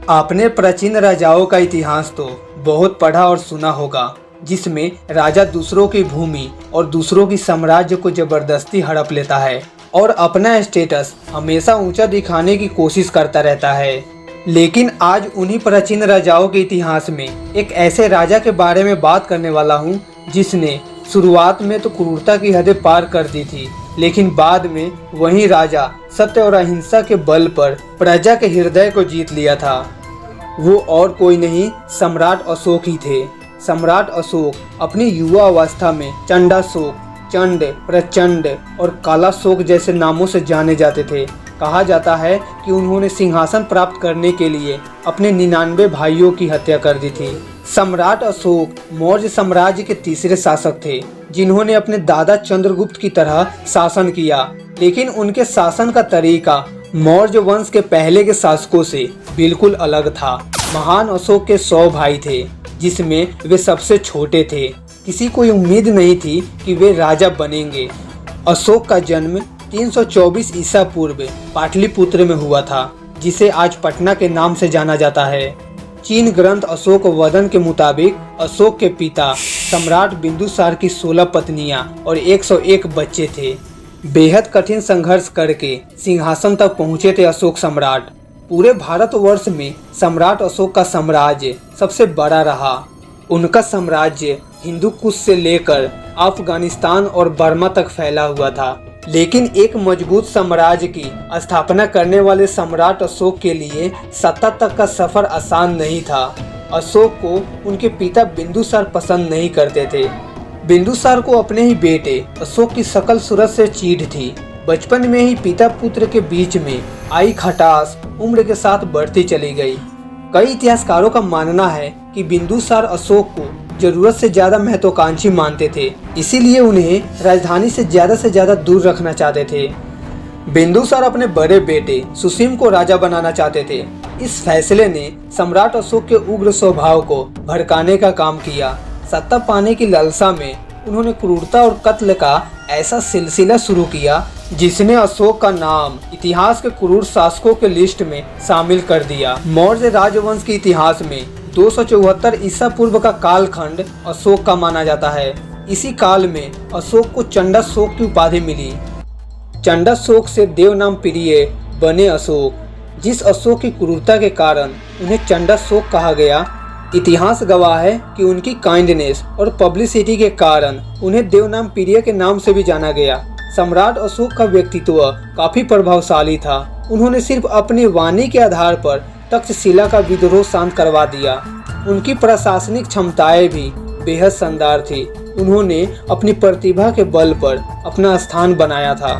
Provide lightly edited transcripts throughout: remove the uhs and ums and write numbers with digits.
आपने प्राचीन राजाओं का इतिहास तो बहुत पढ़ा और सुना होगा, जिसमें राजा दूसरों की भूमि और दूसरों की साम्राज्य को जबरदस्ती हड़प लेता है और अपना स्टेटस हमेशा ऊंचा दिखाने की कोशिश करता रहता है। लेकिन आज उन्हीं प्राचीन राजाओं के इतिहास में एक ऐसे राजा के बारे में बात करने वाला हूँ जिसने शुरुआत में तो क्रूरता की हदें पार कर दी थी, लेकिन बाद में वही राजा सत्य और अहिंसा के बल पर प्रजा के हृदय को जीत लिया था। वो और कोई नहीं, सम्राट अशोक ही थे। सम्राट अशोक अपनी युवा अवस्था में चंडाशोक, चंड, प्रचंड और कालाशोक जैसे नामों से जाने जाते थे। कहा जाता है कि उन्होंने सिंहासन प्राप्त करने के लिए अपने 99 भाइयों की हत्या कर दी थी। सम्राट अशोक मौर्य साम्राज्य के तीसरे शासक थे, जिन्होंने अपने दादा चंद्रगुप्त की तरह शासन किया, लेकिन उनके शासन का तरीका मौर्य वंश के पहले के शासकों से बिल्कुल अलग था। महान अशोक के 100 भाई थे, जिसमें वे सबसे छोटे थे। किसी को उम्मीद नहीं थी कि वे राजा बनेंगे। अशोक का जन्म 324 ईसा पूर्व पाटलिपुत्र में हुआ था, जिसे आज पटना के नाम से जाना जाता है। चीन ग्रंथ अशोक वदन के मुताबिक अशोक के पिता सम्राट बिंदुसार की 16 पत्नियां और 101 बच्चे थे। बेहद कठिन संघर्ष करके सिंहासन तक पहुंचे थे अशोक सम्राट। पूरे भारतवर्ष में सम्राट अशोक का साम्राज्य सबसे बड़ा रहा। उनका साम्राज्य हिंदू कुश से लेकर अफगानिस्तान और बर्मा तक फैला हुआ था। लेकिन एक मजबूत साम्राज्य की स्थापना करने वाले सम्राट अशोक के लिए सत्ता तक का सफर आसान नहीं था। अशोक को उनके पिता बिंदुसार पसंद नहीं करते थे। बिंदुसार को अपने ही बेटे अशोक की शकल सूरत से चीढ़ थी। बचपन में ही पिता पुत्र के बीच में आई खटास उम्र के साथ बढ़ती चली गई। कई इतिहासकारों का मानना है कि बिंदुसार अशोक को जरूरत से ज्यादा महत्वाकांक्षी मानते थे, इसीलिए उन्हें राजधानी से ज्यादा दूर रखना चाहते थे। बिंदुसार अपने बड़े बेटे सुसीम को राजा बनाना चाहते थे। इस फैसले ने सम्राट अशोक के उग्र स्वभाव को भड़काने का काम किया। सत्ता पाने की लालसा में उन्होंने क्रूरता और कत्ल का ऐसा सिलसिला शुरू किया जिसने अशोक का नाम इतिहास के क्रूर शासकों के लिस्ट में शामिल कर दिया। मौर्य राजवंश के इतिहास में 274 ईसा पूर्व का कालखंड अशोक का माना जाता है। इसी काल में अशोक को चंडाशोक की उपाधि मिली। चंडाशोक से देव नाम प्रिय बने अशोक। जिस अशोक की क्रूरता के कारण उन्हें चंडाशोक कहा गया, इतिहास गवाह है कि उनकी काइंडनेस और पब्लिसिटी के कारण उन्हें देवनाम प्रिय के नाम से भी जाना गया। सम्राट अशोक का व्यक्तित्व काफी प्रभावशाली था। उन्होंने सिर्फ अपनी वाणी के आधार पर तक्षशिला का विद्रोह शांत करवा दिया। उनकी प्रशासनिक क्षमताएं भी बेहद शानदार थी। उन्होंने अपनी प्रतिभा के बल पर अपना स्थान बनाया था।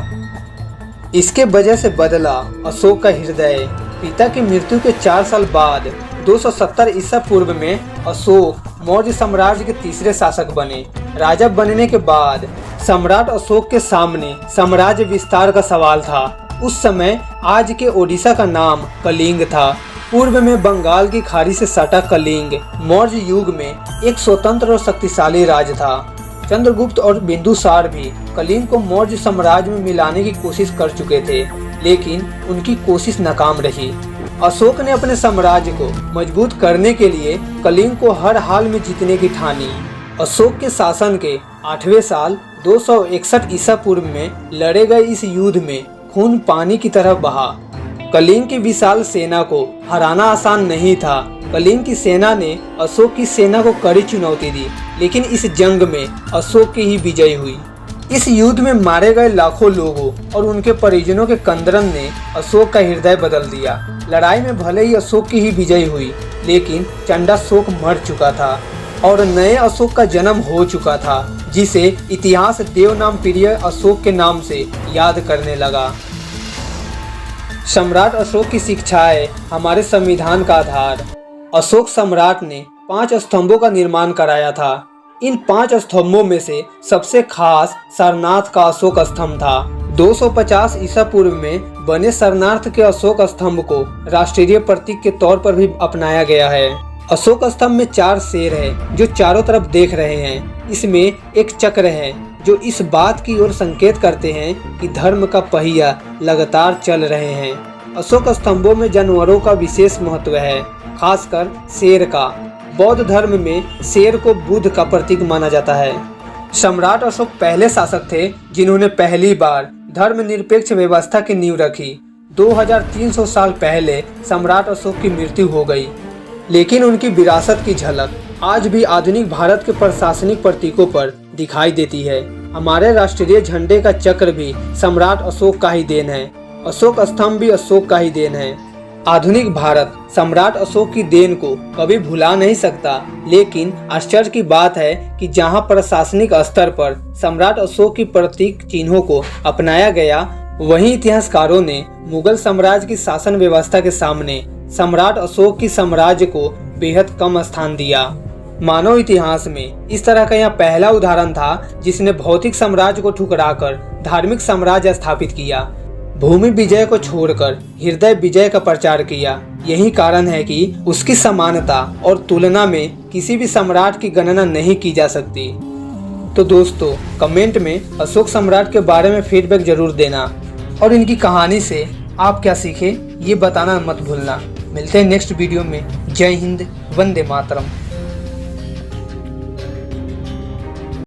इसके वजह से बदला अशोक का हृदय। पिता की मृत्यु के 4 साल बाद 270 ईसा पूर्व में अशोक मौर्य साम्राज्य के तीसरे शासक बने। राजा बनने के बाद सम्राट अशोक के सामने साम्राज्य विस्तार का सवाल था। उस समय आज के ओडिशा का नाम कलिंग था। पूर्व में बंगाल की खाड़ी से सटा कलिंग मौर्य युग में एक स्वतंत्र और शक्तिशाली राज्य था। चंद्रगुप्त और बिंदुसार भी कलिंग को मौर्य साम्राज्य में मिलाने की कोशिश कर चुके थे, लेकिन उनकी कोशिश नाकाम रही। अशोक ने अपने साम्राज्य को मजबूत करने के लिए कलिंग को हर हाल में जीतने की ठानी। अशोक के शासन के 8वें साल 261 ईसा पूर्व में लड़े गए इस युद्ध में खून पानी की तरह बहा। कलिंग की विशाल सेना को हराना आसान नहीं था। कलिंग की सेना ने अशोक की सेना को कड़ी चुनौती दी, लेकिन इस जंग में अशोक की ही विजय हुई। इस युद्ध में मारे गए लाखों लोगों और उनके परिजनों के कंदरन ने अशोक का हृदय बदल दिया। लड़ाई में भले ही अशोक की ही विजय हुई, लेकिन चंडाशोक मर चुका था और नए अशोक का जन्म हो चुका था, जिसे इतिहास देवनाम प्रिय अशोक के नाम से याद करने लगा। सम्राट अशोक की शिक्षाएं हमारे संविधान का आधार। अशोक सम्राट ने 5 स्तंभों का निर्माण कराया था। इन 5 स्तंभों में से सबसे खास सारनाथ का अशोक स्तंभ था। 250 ईसा पूर्व में बने सारनाथ के अशोक स्तंभ को राष्ट्रीय प्रतीक के तौर पर भी अपनाया गया है। अशोक स्तंभ में 4 शेर है जो चारों तरफ देख रहे हैं। इसमें एक चक्र है जो इस बात की ओर संकेत करते हैं कि धर्म का पहिया लगातार चल रहे हैं। अशोक स्तंभों में जानवरों का विशेष महत्व है, खासकर शेर का। बौद्ध धर्म में शेर को बुद्ध का प्रतीक माना जाता है। सम्राट अशोक पहले शासक थे जिन्होंने पहली बार धर्मनिरपेक्ष व्यवस्था की नींव रखी। 2300 साल पहले सम्राट अशोक की मृत्यु हो गई, लेकिन उनकी विरासत की झलक आज भी आधुनिक भारत के प्रशासनिक प्रतीकों पर दिखाई देती है। हमारे राष्ट्रीय झंडे का चक्र भी सम्राट अशोक का ही देन है। अशोक स्तंभ भी अशोक का ही देन है। आधुनिक भारत सम्राट अशोक की देन को कभी भुला नहीं सकता, लेकिन आश्चर्य की बात है कि जहां प्रशासनिक स्तर पर सम्राट अशोक की प्रतीक चिन्हों को अपनाया गया, वहीं इतिहासकारों ने मुगल साम्राज्य की शासन व्यवस्था के सामने सम्राट अशोक की साम्राज्य को बेहद कम स्थान दिया। मानव इतिहास में इस तरह का यह पहला उदाहरण था जिसने भौतिक साम्राज्य को ठुकराकर धार्मिक साम्राज्य स्थापित किया। भूमि विजय को छोड़कर हृदय विजय का प्रचार किया। यही कारण है कि उसकी समानता और तुलना में किसी भी सम्राट की गणना नहीं की जा सकती। तो दोस्तों, कमेंट में अशोक सम्राट के बारे में फीडबैक जरूर देना और इनकी कहानी से आप क्या सीखे ये बताना मत भूलना। मिलते हैं नेक्स्ट वीडियो में। जय हिंद, वंदे मातरम।